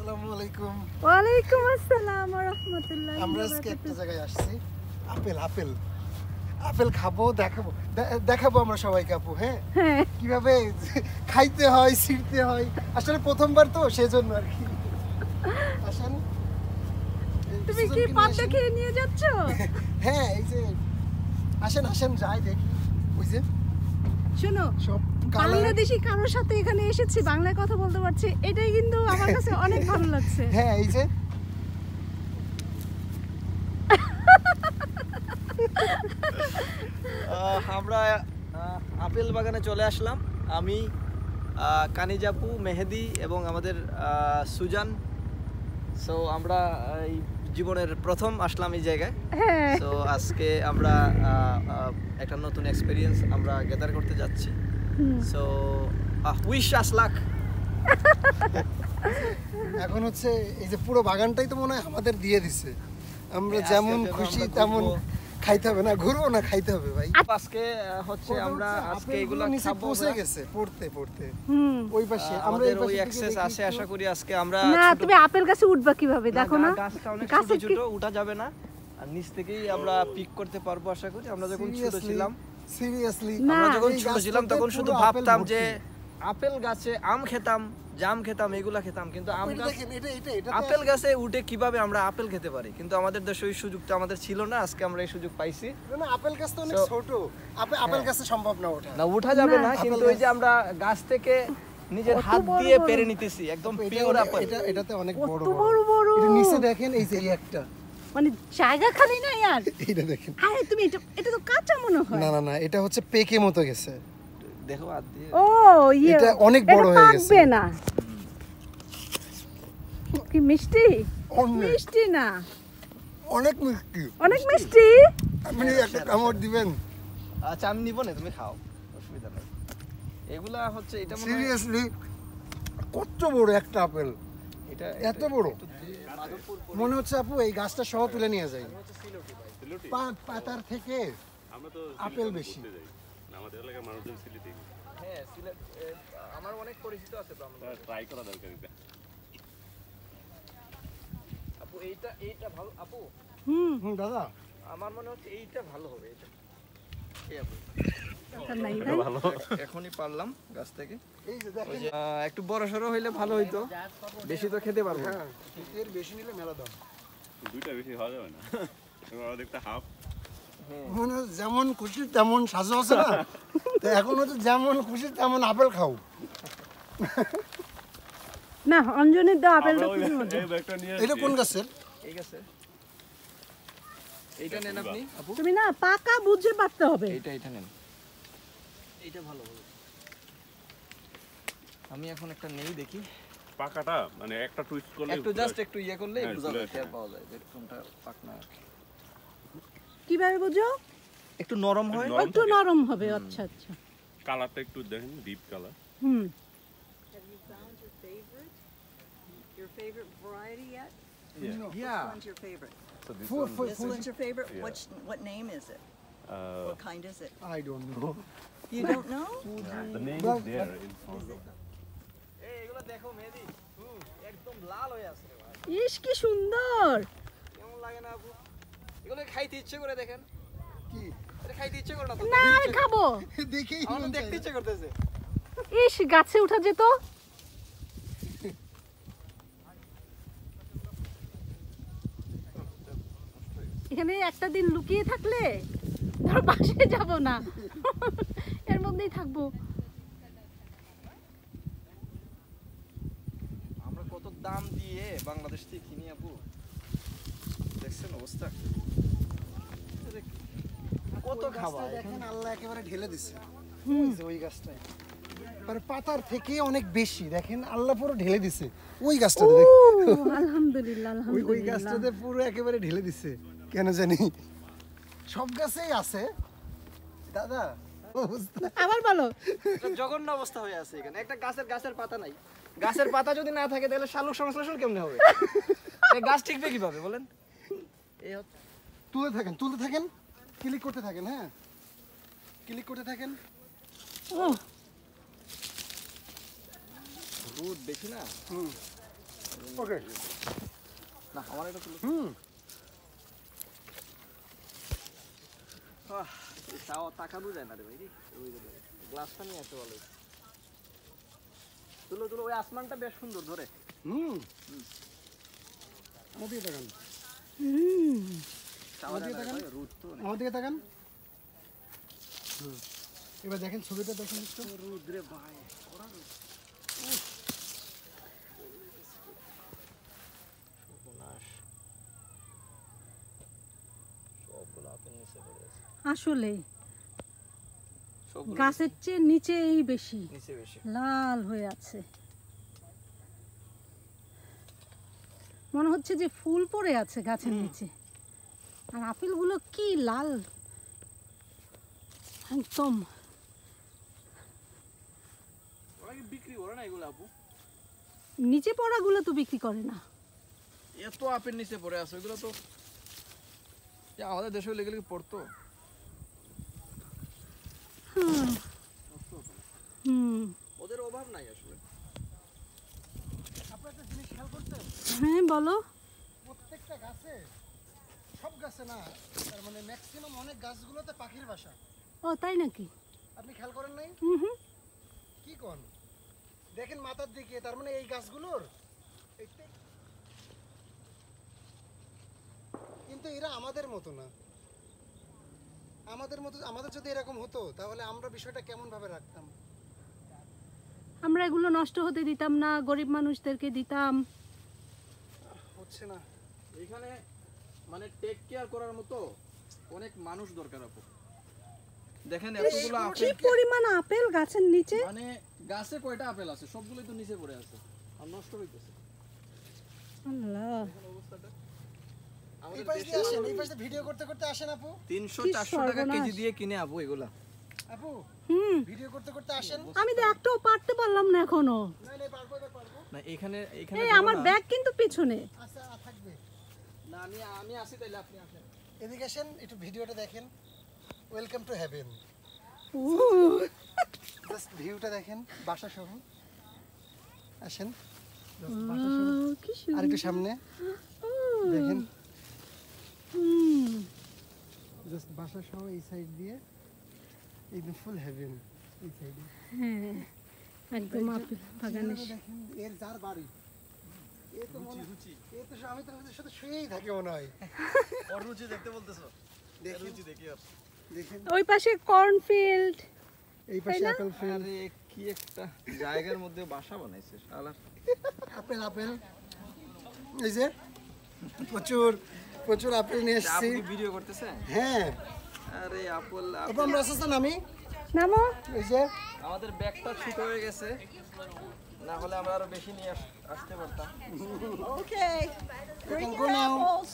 আসসালামু আলাইকুম। ওয়ালাইকুম আসসালাম ওয়া রাহমাতুল্লাহি ওয়া আমরা আজকে একটা বারাকাতুহু। জায়গায় আসছি। আপেল খাবো, দেখাবো আমরা সবাইকে আপু। হ্যাঁ, হ্যাঁ কিভাবে খাইতে হয়, ছিঁড়তে হয়। আসলে প্রথমবার তো সেজন্য আর কি। আসেন। তুমি কি পাতা খেয়ে নিয়ে যাচ্ছ? হ্যাঁ, এই যে আসেন যাই দেখি। ওই যে শোনো, সব বাংলাদেশি কারোর সাথে এখানে এসেছি, বাংলায় কথা বলতে পারছি, এটাই কিন্তু আমার কাছে অনেক ভালো লাগছে। হ্যাঁ, এই যে আমরা আপেল বাগানে চলে আসলাম। আমি কানিজাপু, মেহেদি এবং আমাদের সুজান। সো আমরা এই জীবনের প্রথম আসলাম এই জায়গায়। হ্যাঁ সো আজকে আমরা একটা নতুন এক্সপিরিয়েন্স আমরা গ্যাদার করতে যাচ্ছি। সো উইশ আস লাক। এখন হচ্ছে এই যে পুরো বাগানটাই তো মনে হয় আমাদের দিয়ে দিছে। আমরা যেমন খুশি তেমন খাইতে হবে না, ঘুরবো না, খাইতে হবে ভাই। আজকে হচ্ছে আমরা আজকে এগুলো নিচে খাবো। পৌঁছে গেছে পড়তে হুম ওই পাশে আমরা আমাদের এই ওই পাশে অ্যাক্সেস আছে, আশা করি আজকে আমরা না তুমি আপেল গাছে উঠবা কিভাবে দেখো না, গাছটা অনেক ছোট গাছে ছোট, উঠা যাবে না। আর নিচ থেকেই আমরা পিক করতে পারবো আশা করি। আমরা যখন ছোট ছিলাম, সিরিয়াসলি না, আমরা যখন এই ছোট ছিলাম গাছটাতে তখন শুধু পুরো আপেল ভাবতাম ভর্তি। যে আপেল গাছে আম খেতাম, জাম খেতাম, এগুলা খেতাম, কিন্তু আম এটা গাছ দেখেন, এটা আপেল গাছে উঠে কিভাবে আমরা আপেল খেতে পারি, কিন্তু আমাদের দেশে ওই সুযোগটা আমাদের ছিল না। আজকে আমরা এই সুযোগ পাইছি। না আপেল গাছ তো অনেক So- ছোট, আপেল গাছে সম্ভব না ওঠা। না উঠা যাবে না, না, কিন্তু ওই যে আমরা গাছ থেকে নিজের কত হাত বড় দিয়ে বড়। পেরে নিতেছি একদম এটা পিওর অনেক- আপেল। এটাতে অনেক কত বড় বড় বড়। এটা নিচে দেখেন, এই যে এই একটা, মানে জায়গা খালি না यार। এইটা দেখেন। আরে তুমি এটা তো কাঁচা মনে হয়। না এটা হচ্ছে পেকে মতো গেছে। দেখো হাত দিয়ে। ও ইয়ে, এটা অনেক বড় এটা হয়ে গেছে। পাকবে না। কি মিষ্টি? অনেক। মিষ্টি না, অনেক মিষ্টি। অনেক মিষ্টি। আপনি একটা কামড় দিবেন? আচ্ছা আমি নিব না, তুমি খাও, অসুবিধা নেই। এগুলা হচ্ছে এটা মনে হয় সিরিয়াসলি কত বড় একটা আপেল, এটা এত বড়। মনে হচ্ছে আপু এই গাছটা সহ তুলে নিয়ে যায়। পাতার থেকে আপেল বেশি। আমাদের এলাকার মানুষজন সিলেটে হ্যাঁ সিলেট, আমার অনেক পরিচিত আছে তো। আমরা ট্রাই করা দরকার এটা। আপু এইটা ভালো আপু। দাদা আমার মনে হচ্ছে এইটা ভালো হবে। এটা এই আপু এটা নাই ভাই। ভালো এখনই পারলাম গাছ থেকে। এই যে দেখেন, একটু বড় সড়ো হইলে ভালো হইতো, বেশি তো খেতে পারবো না। হ্যাঁ এর বেশি নিলে মেলা দাম। দুইটা বেশি হওয়া যাবে না। অর্ধেকটা হাফ। মনে হয় যেমন খুশি তেমন সাজু আছে না, তো এখন হচ্ছে যেমন খুশি তেমন আপেল খাও। না অঞ্জনের দাও আপেলটা খুবই মজা। এই ব্যাগটা নিয়ে এটা কোন গাছের? ঠিক আছে, এইটা নেন আপনি আপু। তুমি না পাকা বুঝে পারতে হবে। এইটা নেন, এইটা ভালো হবে। আমি এখন একটা নেই দেখি, পাকাটা মানে একটা টুইস্ট করলে একটু জাস্ট একটু ইয়ে করলে হ্যাঁ, বোঝা যায়, বুঝা টের যায়। পাওয়া যায় যে কোনটা পাকনা। কিভাবে বুঝো? একটু নরম হয়। নরম একটু থাকে। নরম হবে। আচ্ছা আচ্ছা। কালারটা একটু দেখেন, deep colour. Hmm Have you found your favorite? Your favorite variety yet? Yeah. Which one's your favorite? So this Full- one, full- This full- one's your favorite? Yeah. What name is it? What kind is it? I don't know. You don't know? the name Well, is there in front of এই এগুলো দেখো মেহেদি, একদম লাল হয়ে আছে রে ভাই। ইস কি সুন্দর। কেমন লাগে না আপু? এগুলো খাইতে ইচ্ছে করে দেখেন। কি? এটা খাইতে ইচ্ছে করে না তো? না আমি খাবো। দেখেই আমার তো মন চায়। দেখতে ইচ্ছে করতেছে। ইস গাছে উঠা যেত। এখানে একটা দিন লুকিয়ে থাকলে ধর বাসায় যাব না, এর মধ্যেই থাকবো। আমরা কত দাম দিয়ে বাংলাদেশ থেকে কিনি আপু, দেখছেন অবস্থা? কত ওই খাবার গাছটা দেখেন, আল্লাহ একেবারে ঢেলে দিছে। ওই যে ওই গাছটায় মানে পাতার থেকে অনেক বেশি, দেখেন আল্লাহ পুরো ঢেলে দিছে ওই ও গাছটাতে। দেখেন আলহামদুলিল্লাহ ওই আলহামদুলিল্লাহ। গাছটাতে পুরো একেবারে ঢেলে দিছে, কেন জানি। সব গাছেই আছে দাদা অবস্থা। আবার বলো। এটা জঘন্য অবস্থা হয়ে আছে এখানে। একটা গাছের পাতা নাই। গাছের পাতা যদি না থাকে তাহলে শালুক সংশ্লেষণ কেমনে হবে? এই গাছ টিকবে কিভাবে বলেন? এই হচ্ছে তুলতে থাকেন, ক্লিক করতে থাকেন। হ্যাঁ ক্লিক করতে থাকেন। ও রোদ বেশি না, ওকে না আমার এটা তুলো তাও তাকানো যায় না রে ভাই ওই গ্লাসটা নিয়ে এত ভালো তুলো তুলো ওই আসমানটা বেশ সুন্দর ধরে আমাদের তাকান আমাদের তাকান রুট তো আমাদের তাকান এবার দেখেন ছবিটা দেখেন একটু রুদ রে ভাই ওরা রুদ সর্বনাশ সবগুলো আপেল নিচে পড়ে আছে আসলে সবগুলো গাছের চেয়ে নিচেই বেশি নিচে বেশি লাল হয়ে আছে, মনে হচ্ছে যে ফুল পড়ে আছে গাছের নিচে। আর আপেলগুলো কি লাল একদম। ওরা কি বিক্রি করে না এগুলো আপু? নিচে পড়াগুলো তো বিক্রি করে না। এত আপেল নিচে পড়ে আছে ওইগুলো তো আমাদের দেশে লেগে লেগে পড়তো। ওদের অভাব নাই আসলে। আপনারা একটা জিনিস খেয়াল করছেন? হ্যাঁ বলো। প্রত্যেকটা গাছে, সব গাছে না, তার মানে ম্যাক্সিমাম অনেক গাছগুলোতে পাখির বাসা। ও তাই নাকি? আপনি খেয়াল করেন নাই? হুম। কি কোন দেখেন মাথার দিকে, তার মানে এই গাছগুলোর কিন্তু এরা আমাদের মতো না। আমাদের যদি এরকম হতো তাহলে আমরা বিষয়টা কেমন ভাবে রাখতাম? আমরা এগুলো নষ্ট হতে দিতাম না, গরিব মানুষদেরকে দিতাম। হচ্ছে না। এখানে মানে টেক কেয়ার করার মতো অনেক মানুষ দরকার আপু। দেখেন এতগুলো কি আপেল, পরিমাণ আপেল গাছের নিচে। মানে গাছে কয়টা আপেল আছে সবগুলোই তো নিচে পড়ে আছে আর নষ্ট হইতেছে। আল্লাহ, দেখেন অবস্থাটা। এই আমাদের পাশে দেশে আসেন, এই পাশে ভিডিও করতে করতে আসেন আপু। 300-400 টাকা কেজি দিয়ে কিনে আপু এগুলা। আপু হুম, ভিডিও করতে করতে আসেন। আমি তো একটাও পারতে পারলাম না এখনো। না না পারবো, এবার পারবো। না এখানে এই আমার ব্যাগ কিন্তু পিছনে। আচ্ছা থাকবে। না আমি আসি তাইলে আপনি আসেন। এদিকে আসেন, একটু ভিডিওটা দেখেন। Welcome to heaven. জাস্ট ভিউটা দেখেন, বাসা সহ। আসেন just বাসা সহ। কি আর একটু সামনে দেখেন, জাস্ট বাসা সহ এই সাইড দিয়ে একদম ফুল হেভেন এই সাইডে। হ্যাঁ, একদম আপেল বাগানে। দেখেন এর যার বাড়ি, এ তো মনে এ তো আমি তো সাথে শুয়েই থাকে মনে হয়। অরুচি দেখতে বলতেছো? দেখেন রুচি দেখি আর। দেখেন ওই পাশে কর্নফিল্ড। এই পাশে আপেল ফিল্ড। আরে কি একটা জায়গার মধ্যে বাসা বানাইছে শালা। আপেল আপেল এই যে প্রচুর প্রচুর আপেল নিয়ে এসেছি। আপনি কি ভিডিও করতেছে? হ্যাঁ আরে আপেল আপু আমরা আসতে নামি নামো। এই যে আমাদের ব্যাগটা ছোট হয়ে গেছে, না হলে আমরা আরো বেশি নিয়ে আসতে পারতাম। Okay. you can Bring go your now. apples.